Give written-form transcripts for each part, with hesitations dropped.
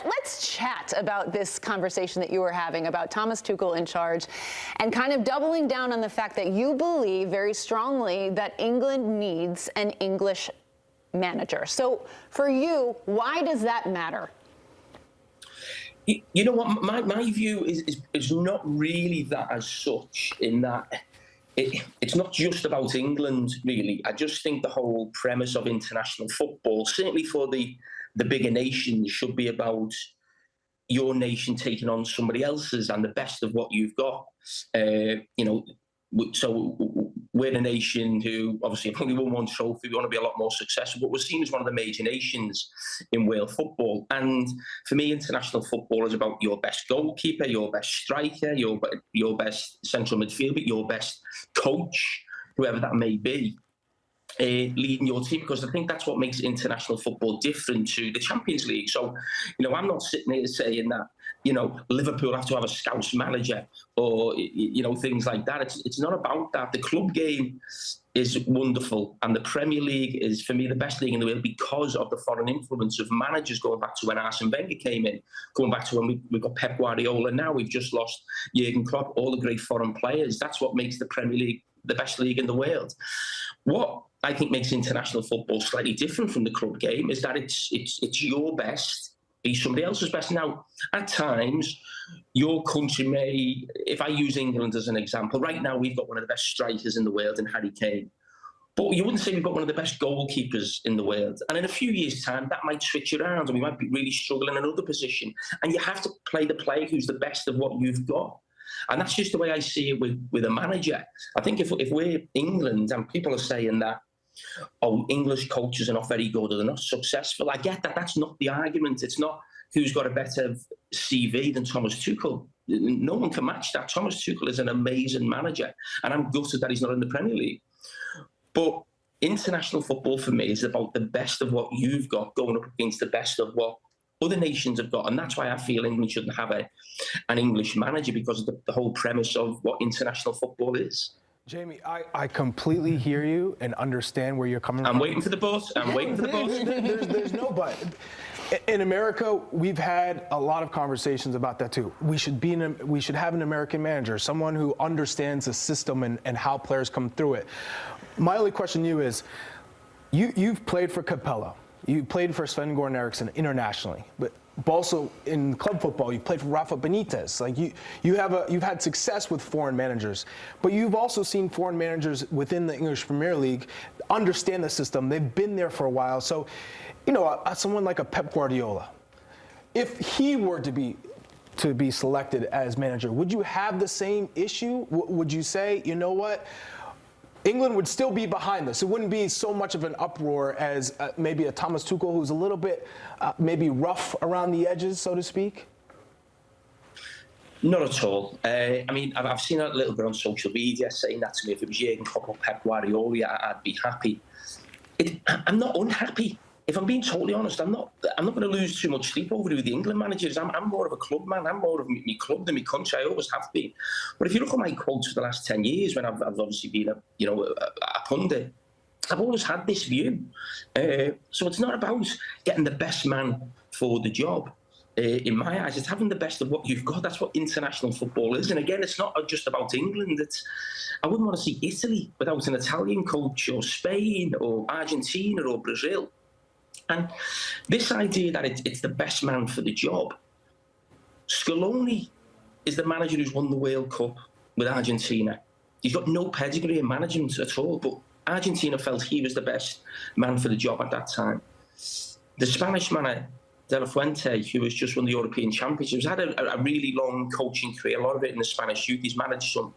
let's chat about this conversation that you were having about Thomas Tuchel in charge and kind of doubling down on the fact that you believe very strongly that England needs an English manager. So for you, why does that matter? You know what, my view is not really that as such, in that it's not just about England, really. I just think the whole premise of international football, certainly for the bigger nations, should be about your nation taking on somebody else's and the best of what you've got. So we're a nation who obviously have only won one trophy. We want to be a lot more successful, but we're seen as one of the major nations in world football. And for me, international football is about your best goalkeeper, your best striker, your best central midfielder, your best coach, whoever that may be, leading your team, because I think that's what makes international football different to the Champions League. So, I'm not sitting here saying that, Liverpool have to have a Scouse manager or, things like that. It's not about that. The club game is wonderful, and the Premier League is, for me, the best league in the world because of the foreign influence of managers, going back to when Arsene Wenger came in, going back to when we've got Pep Guardiola now, we've just lost Jurgen Clop, all the great foreign players. That's what makes the Premier League the best league in the world. What I think makes international football slightly different from the club game is that it's your best be somebody else's best. Now, at times, your country may, if I use England as an example, right now we've got one of the best strikers in the world in Harry Kane. But you wouldn't say we've got one of the best goalkeepers in the world. And in a few years' time, that might switch around and we might be really struggling in another position. And you have to play the player who's the best of what you've got. And that's just the way I see it with a manager. I think if we're England and people are saying that, English coaches are not very good or they're not successful, I get that. That's not the argument. It's not who's got a better CV than Thomas Tuchel. No one can match that. Thomas Tuchel is an amazing manager, and I'm gutted that he's not in the Premier League. But international football for me is about the best of what you've got going up against the best of what other nations have got. And that's why I feel England shouldn't have an English manager, because of the whole premise of what international football is. Jamie, I completely hear you and understand where you're coming from. I'm waiting for the bus. I'm waiting for the bus. There's no but. In America, we've had a lot of conversations about that too. We should have an American manager, someone who understands the system and how players come through it. My only question to you is, you've played for Capello. You played for Sven-Goran Eriksson internationally, but also in club football, you played for Rafa Benitez. Like you've had success with foreign managers, but you've also seen foreign managers within the English Premier League understand the system. They've been there for a while. So, someone like a Pep Guardiola, if he were to be selected as manager, would you have the same issue? Would you say, you know what? England would still be behind this. It wouldn't be so much of an uproar as maybe a Thomas Tuchel who's a little bit maybe rough around the edges, so to speak? Not at all. I've seen a little bit on social media saying that to me. If it was Jurgen Klopp or Pep Guardiola, I'd be happy. I'm not unhappy. If I'm being totally honest, I'm not going to lose too much sleep over it with the England managers. I'm more of a club man. I'm more of my club than my country. I always have been. But if you look at my quotes for the last 10 years, when I've obviously been a pundit, I've always had this view. So it's not about getting the best man for the job. In my eyes, it's having the best of what you've got. That's what international football is. And again, it's not just about England. I wouldn't want to see Italy without an Italian coach, or Spain, or Argentina, or Brazil. And this idea that it's the best man for the job, Scaloni is the manager who's won the World Cup with Argentina. He's got no pedigree in management at all, but Argentina felt he was the best man for the job at that time. The Spanish manager, De La Fuente, who has just won the European Championships, had a really long coaching career, a lot of it in the Spanish youth. He's managed some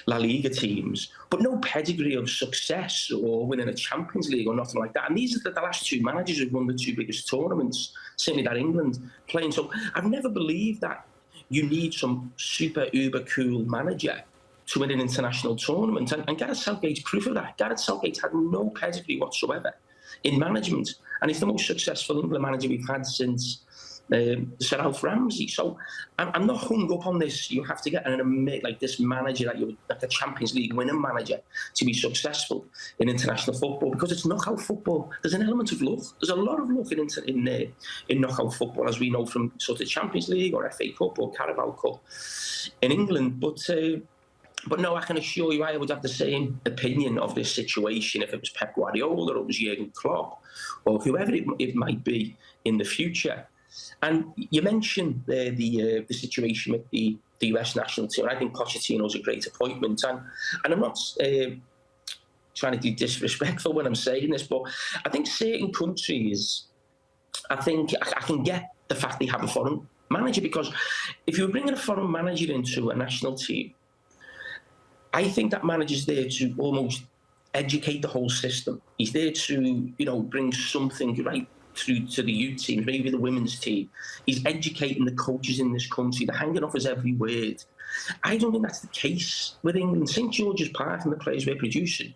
La Liga teams, but no pedigree of success or winning a Champions League or nothing like that. And these are the last two managers who've won the two biggest tournaments, certainly that England playing. So I've never believed that you need some super uber cool manager to win an international tournament. And Gareth Southgate's proof of that. Gareth Southgate had no pedigree whatsoever in management, and he's the most successful England manager we've had since Sir Alf Ramsey. So I'm not hung up on this. You have to get like this manager, like the Champions League winning manager, to be successful in international football, because it's knockout football. There's an element of luck. There's a lot of luck in knockout football, as we know from sort of Champions League or FA Cup or Carabao Cup in England. But no, I can assure you, I would have the same opinion of this situation if it was Pep Guardiola or it was Jurgen Clop or whoever it might be in the future. And you mentioned the situation with the US national team. I think Pochettino's a great appointment, and I'm not trying to be disrespectful when I'm saying this, but I think certain countries, I think I can get the fact they have a foreign manager, because if you're bringing a foreign manager into a national team, I think that manager's there to almost educate the whole system. He's there to, bring something right through to the youth teams, maybe the women's team. He's educating the coaches in this country. They're hanging off his every word. I don't think that's the case with England. St George's Park and the players we're producing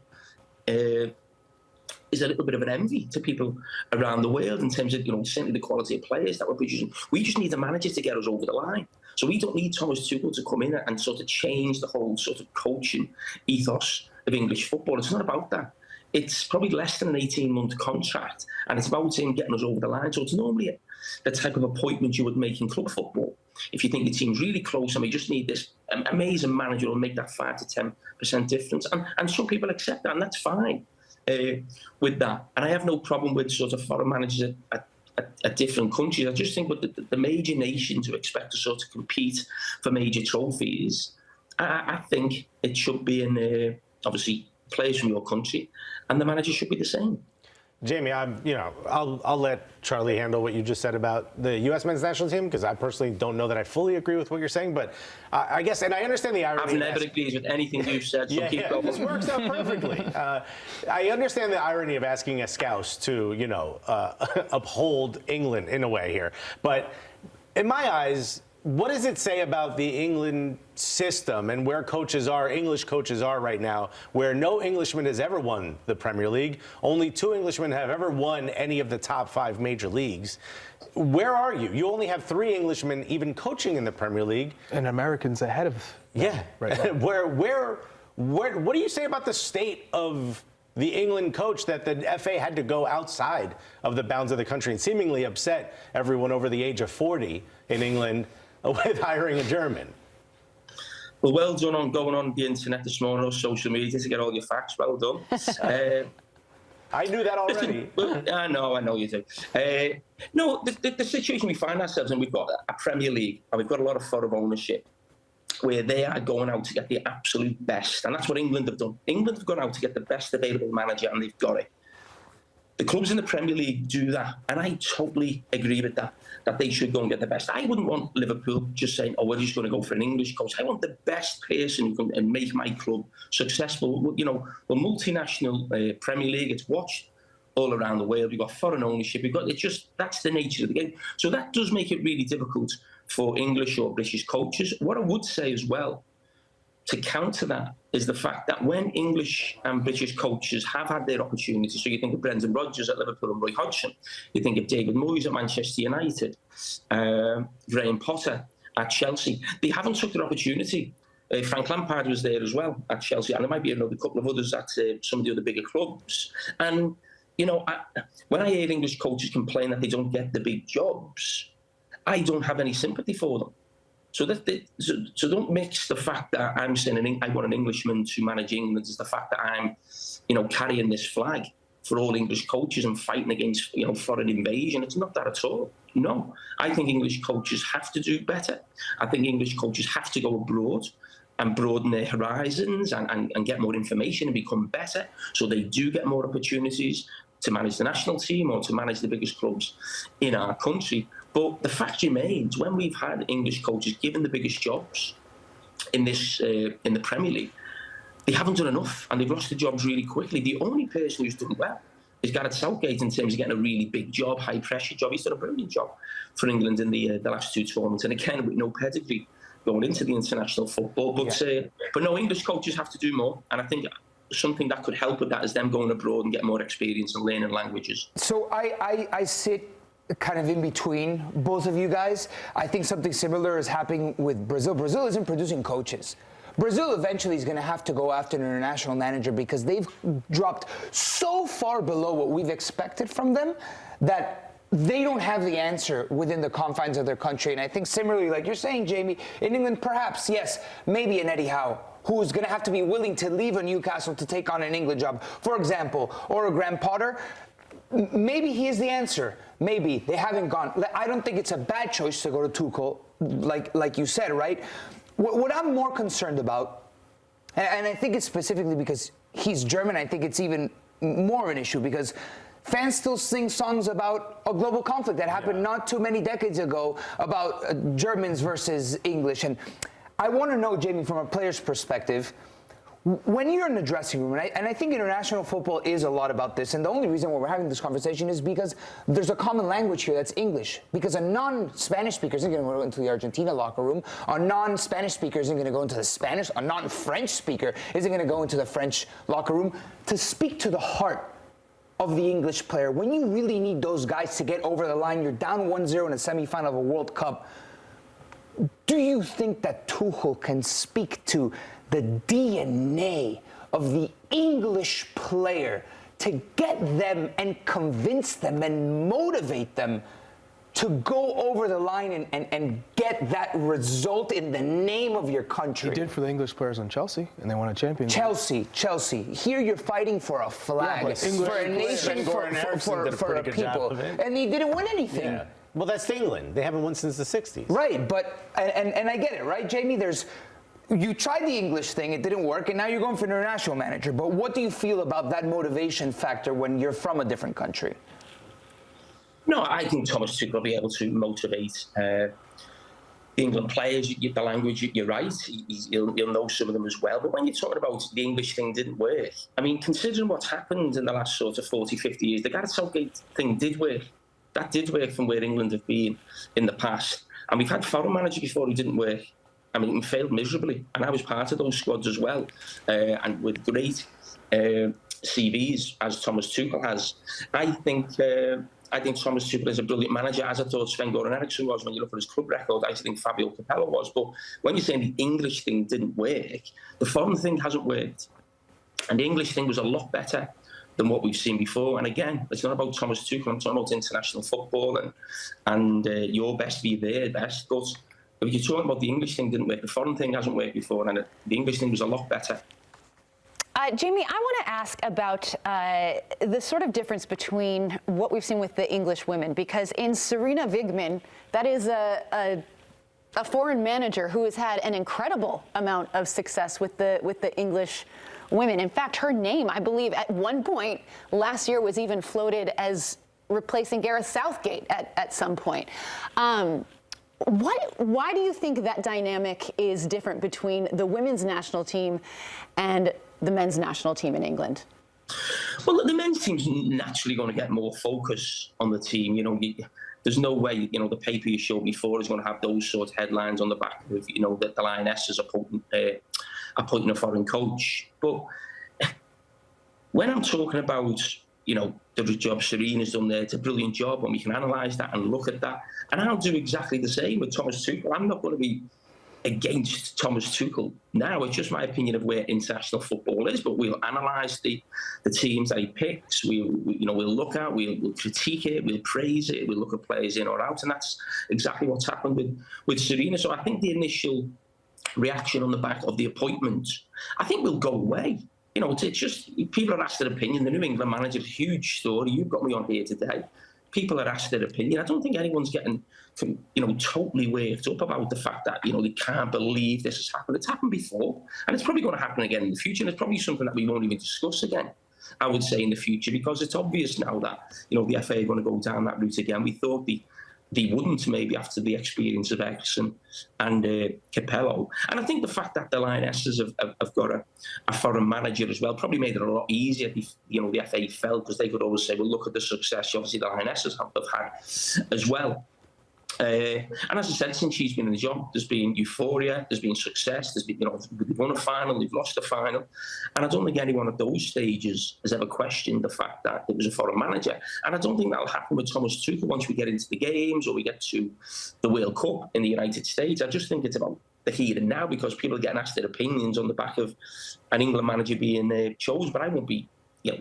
is a little bit of an envy to people around the world in terms of, certainly the quality of players that we're producing. We just need a manager to get us over the line. So we don't need Thomas Tuchel to come in and sort of change the whole sort of coaching ethos of English football. It's not about that. It's probably less than an 18-month contract, and it's about him getting us over the line. So it's normally the type of appointment you would make in club football. If you think the team's really close and we just need this amazing manager who will make that 5 to 10% difference. And some people accept that, and that's fine with that. And I have no problem with sort of foreign managers at different countries. I just think with the major nations who expect to sort of compete for major trophies, I think it should be in, obviously, players from your country, and the manager should be the same. Jamie, I'll let Charlie handle what you just said about the U.S. men's national team, because I personally don't know that I fully agree with what you're saying, but I guess, and I understand the irony. I've never agreed with anything you've said, so keep going. This works out perfectly. I understand the irony of asking a Scouse to, uphold England in a way here, but in my eyes, what does it say about the England system and where coaches are, English coaches are right now, where no Englishman has ever won the Premier League? Only 2 Englishmen have ever won any of the top 5 major leagues. Where are you? You only have 3 Englishmen even coaching in the Premier League. And Americans ahead of Yeah. Right. What do you say about the state of the England coach, that the FA had to go outside of the bounds of the country and seemingly upset everyone over the age of 40 in England with hiring a German? Well done on going on the internet this morning or social media to get all your facts. Well done. I knew that already. I know you do. No, the situation we find ourselves in, we've got a Premier League and we've got a lot of foreign ownership where they are going out to get the absolute best. And that's what England have done. England have gone out to get the best available manager, and they've got it. The clubs in the Premier League do that, and I totally agree with that they should go and get the best. I wouldn't want Liverpool just saying, we're just going to go for an English coach. I want the best person who can make my club successful. The multinational Premier League, it's watched all around the world. We've got foreign ownership. That's the nature of the game. So that does make it really difficult for English or British coaches. What I would say as well, to counter that, is the fact that when English and British coaches have had their opportunities, so you think of Brendan Rodgers at Liverpool and Roy Hodgson, you think of David Moyes at Manchester United, Graham Potter at Chelsea, they haven't took their opportunity. Frank Lampard was there as well at Chelsea, and there might be another couple of others at some of the other bigger clubs. And, when I hear English coaches complain that they don't get the big jobs, I don't have any sympathy for them. So don't mix the fact that I'm saying I want an Englishman to manage England as the fact that I'm, carrying this flag for all English coaches and fighting against, foreign invasion. It's not that at all. No, I think English coaches have to do better. I think English coaches have to go abroad and broaden their horizons and get more information and become better, so they do get more opportunities to manage the national team or to manage the biggest clubs in our country. But the fact remains, when we've had English coaches given the biggest jobs in the Premier League, they haven't done enough, and they've lost the jobs really quickly. The only person who's done well is Gareth Southgate in terms of getting a really big job, high-pressure job. He's done a brilliant job for England in the last 2 tournaments, and again, with no pedigree going into the international football. But no, English coaches have to do more, and I think something that could help with that is them going abroad and getting more experience and learning languages. So I sit kind of in between both of you guys. I think something similar is happening with Brazil. Brazil isn't producing coaches. Brazil eventually is going to have to go after an international manager because they've dropped so far below what we've expected from them that they don't have the answer within the confines of their country. And I think similarly, like you're saying, Jamie, in England, perhaps, yes, maybe an Eddie Howe, who is going to have to be willing to leave a Newcastle to take on an England job, for example, or a Graham Potter. Maybe he is the answer. Maybe. They haven't gone. I don't think it's a bad choice to go to Tuchel, like you said, right? What I'm more concerned about, and I think it's specifically because he's German, I think it's even more an issue because fans still sing songs about a global conflict that happened not too many decades ago about Germans versus English. And I want to know, Jamie, from a player's perspective, when you're in the dressing room, and I think international football is a lot about this, and the only reason why we're having this conversation is because there's a common language here that's English. Because a non-Spanish speaker isn't going to go into the Argentina locker room, a non-Spanish speaker isn't going to go into the Spanish, a non-French speaker isn't going to go into the French locker room. To speak to the heart of the English player, when you really need those guys to get over the line, you're down 1-0 in a semifinal of a World Cup, do you think that Tuchel can speak to the DNA of the English player to get them and convince them and motivate them to go over the line and get that result in the name of your country? He did for the English players on Chelsea, and they won a championship. Chelsea. Here you're fighting for a flag, for a nation, for a people. And he didn't win anything. Yeah. Well, that's England. They haven't won since the 60s. Right, but, and I get it, right, Jamie? You tried the English thing, it didn't work, and now you're going for an international manager. But what do you feel about that motivation factor when you're from a different country? No, I think Thomas Tuchel will be able to motivate the England players. The language, you're right, he'll know some of them as well. But when you're talking about the English thing didn't work, I mean, considering what's happened in the last sort of 40, 50 years, the Gareth Southgate thing did work. That did work from where England have been in the past. And we've had foreign managers before who didn't work. I mean, it failed miserably. And I was part of those squads as well. And with great CVs, as Thomas Tuchel has. I think Thomas Tuchel is a brilliant manager, as I thought Sven-Göran Eriksson was when you look at his club record. I think Fabio Capello was. But when you're saying the English thing didn't work, the foreign thing hasn't worked. And the English thing was a lot better than what we've seen before. And again, it's not about Thomas Tuchel, I'm talking about international football and your best be their best. But if you're talking about the English thing didn't work, the foreign thing hasn't worked before, and the English thing was a lot better. Jamie, I want to ask about the sort of difference between what we've seen with the English women, because in Sarina Wiegman, that is a foreign manager who has had an incredible amount of success with the English women. In fact, her name, I believe, at one point last year was even floated as replacing Gareth Southgate at some point. Why do you think that dynamic is different between the women's national team and the men's national team in England? Well, the men's team's naturally going to get more focus on the team. You know, there's no way, you know, the paper you showed before is going to have those sort of headlines on the back of, you know, that the Lionesses are appointing a foreign coach. But when I'm talking about, you know, the job Serena's done there, it's a brilliant job, and we can analyse that and look at that. And I'll do exactly the same with Thomas Tuchel. I'm not going to be against Thomas Tuchel now. It's just my opinion of where international football is, but we'll analyse the teams that he picks. We'll look at, we'll critique it, we'll praise it, we'll look at players in or out, and that's exactly what's happened with Serena. So I think the initial reaction on the back of the appointment, I think, will go away. You know, it's just, people are asked their opinion. The New England manager, huge story. You've got me on here today. People are asked their opinion. I don't think anyone's getting, you know, totally worked up about the fact that, you know, they can't believe this has happened. It's happened before, and it's probably going to happen again in the future. And it's probably something that we won't even discuss again, I would say, in the future, because it's obvious now that, you know, the FA are going to go down that route again. We thought they wouldn't, maybe, after the experience of Eriksson and Capello. And I think the fact that the Lionesses have got a foreign manager as well probably made it a lot easier, you know, the FA felt, because they could always say, well, look at the success obviously the Lionesses have had as well. And as I said, since she's been in the job, there's been euphoria, there's been success, there's been, they've won a final, they've lost a final. And I don't think anyone at those stages has ever questioned the fact that it was a foreign manager. And I don't think that'll happen with Thomas Tuchel once we get into the games or we get to the World Cup in the United States. I just think it's about the here and now, because people are getting asked their opinions on the back of an England manager being chosen. But I won't be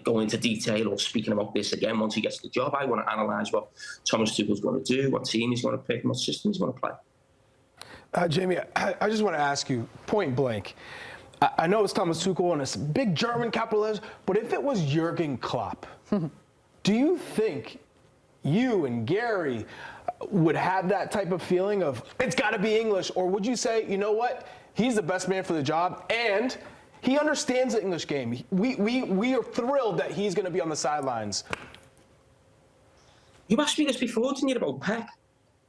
going into detail or speaking about this again once he gets the job. I want to analyse what Thomas Tuchel's going to do, what team he's going to pick, and what system he's going to play. Jamie, I just want to ask you, point blank, I know it's Thomas Tuchel and it's big German capital letters, but if it was Jurgen Clop, do you think you and Gary would have that type of feeling of, it's got to be English? Or would you say, you know what, he's the best man for the job, and he understands the English game. We are thrilled that he's going to be on the sidelines. You asked me this before, didn't you, about Pep?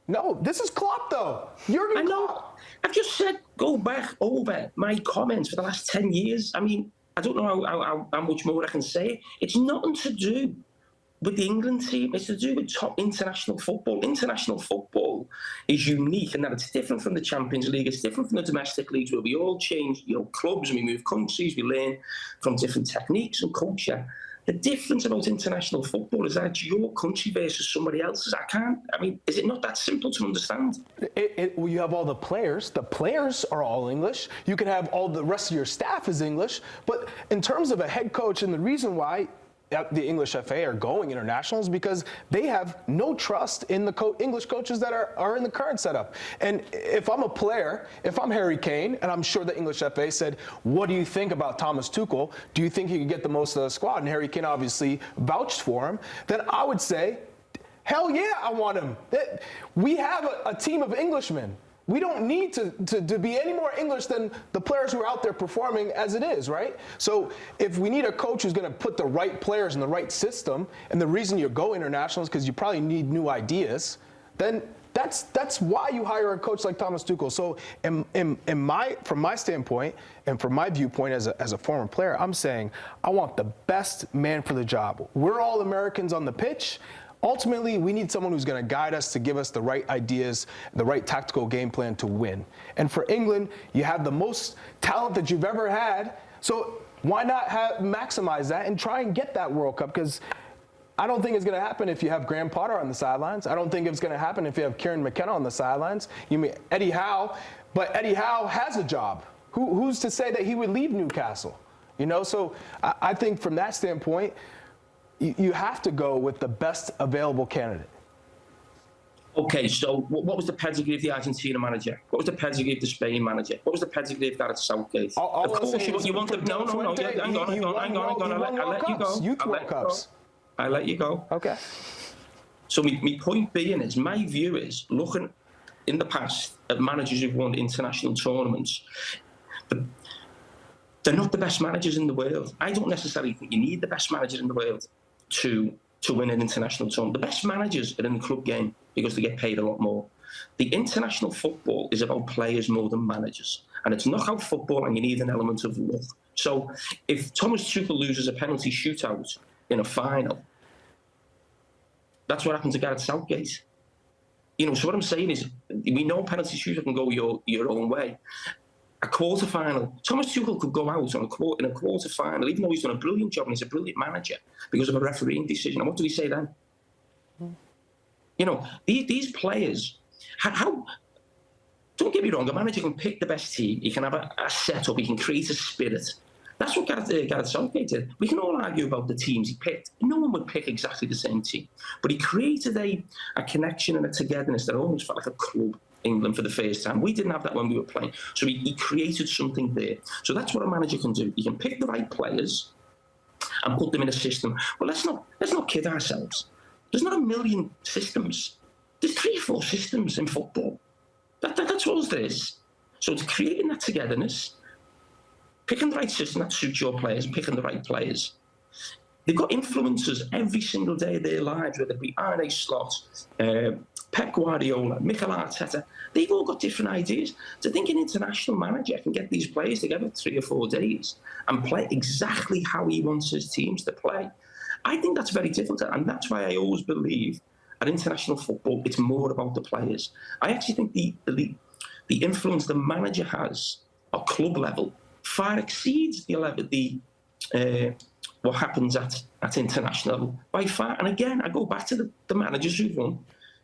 No, this is Klopp, though. Jurgen Klopp. I've just said go back over my comments for the last 10 years. I mean, I don't know how much more I can say. It's nothing to do with the England team. It's to do with top international football. International football is unique in that it's different from the Champions League. It's different from the domestic leagues where we all change, clubs and we move countries. We learn from different techniques and culture. The difference about international football is that it's your country versus somebody else's. Is it not that simple to understand? Well, you have all the players. The players are all English. You can have all the rest of your staff is English. But in terms of a head coach, and the reason why the English FA are going internationals because they have no trust in the English coaches that are in the current setup. And if I'm a player, if I'm Harry Kane, and I'm sure the English FA said, what do you think about Thomas Tuchel? Do you think he could get the most of the squad? And Harry Kane obviously vouched for him. Then I would say, hell yeah, I want him. We have a team of Englishmen. We don't need to be any more English than the players who are out there performing as it is, right? So if we need a coach who's going to put the right players in the right system, and the reason you go international is because you probably need new ideas, then that's why you hire a coach like Thomas Tuchel. So from my standpoint and from my viewpoint as a former player, I'm saying I want the best man for the job. We're all Americans on the pitch. Ultimately, we need someone who's going to guide us to give us the right ideas, the right tactical game plan to win. And for England, you have the most talent that you've ever had. So why not maximize that and try and get that World Cup? Because I don't think it's going to happen if you have Graham Potter on the sidelines. I don't think it's going to happen if you have Kieran McKenna on the sidelines. You mean Eddie Howe, but Eddie Howe has a job. Who's to say that he would leave Newcastle? So I think from that standpoint, you have to go with the best available candidate. Okay, so what was the pedigree of the Argentina manager? What was the pedigree of the Spain manager? What was the pedigree of Gareth Southgate? Of course, you want them. No. Hang on. I'll let you go. Youth World Cups. I'll let you go. Okay. So my point being is, my view is, looking in the past at managers who've won international tournaments, they're not the best managers in the world. I don't necessarily think you need the best manager in the world to win an international tournament. The best managers are in the club game because they get paid a lot more. The international football is about players more than managers. And it's knockout football, and you need an element of luck. So if Thomas Tuchel loses a penalty shootout in a final, that's what happened to Gareth Southgate. So what I'm saying is, we know penalty shootout can go your own way. A quarter-final, Thomas Tuchel could go out in a quarter-final, even though he's done a brilliant job and he's a brilliant manager, because of a refereeing decision. And what do we say then? These players, don't get me wrong, a manager can pick the best team, he can have a setup, he can create a spirit. That's what Gareth Southgate did. We can all argue about the teams he picked. No one would pick exactly the same team. But he created a connection and a togetherness that almost felt like a club. England for the first time. We didn't have that when we were playing. So he created something there. So that's what a manager can do. He can pick the right players and put them in a system. Well, let's not kid ourselves. There's not a million systems. There's 3 or 4 systems in football. That's all there is. So it's creating that togetherness, picking the right system that suits your players, and picking the right players. They've got influencers every single day of their lives, whether it be Arne Slot, Pep Guardiola, Mikel Arteta. They've all got different ideas. To think an international manager can get these players together 3 or 4 days and play exactly how he wants his teams to play, I think that's very difficult. And that's why I always believe at international football, it's more about the players. I actually think the influence the manager has at club level far exceeds what happens at international level by far. And again, I go back to the managers who've won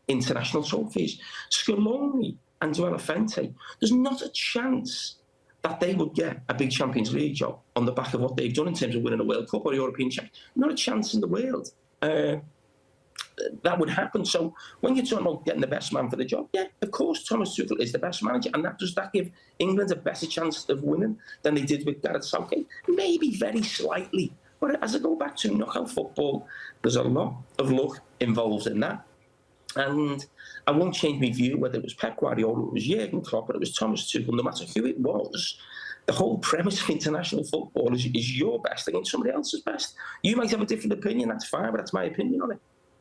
international trophies. Scaloni and Joel Fente, there's not a chance that they would get a big Champions League job on the back of what they've done in terms of winning a World Cup or European Champions. Not a chance in the world that would happen. So when you're talking about getting the best man for the job, yeah, of course Thomas Tuchel is the best manager, and does that give England a better chance of winning than they did with Gareth Southgate? Maybe very slightly. But as I go back to knockout football, there's a lot of luck involved in that. And I won't change my view whether it was Pep Guardiola, it was Jurgen Clop, or it was Thomas Tuchel, no matter who it was. The whole premise of international football is your best against somebody else's best. You might have a different opinion, that's fine, but that's my opinion on it.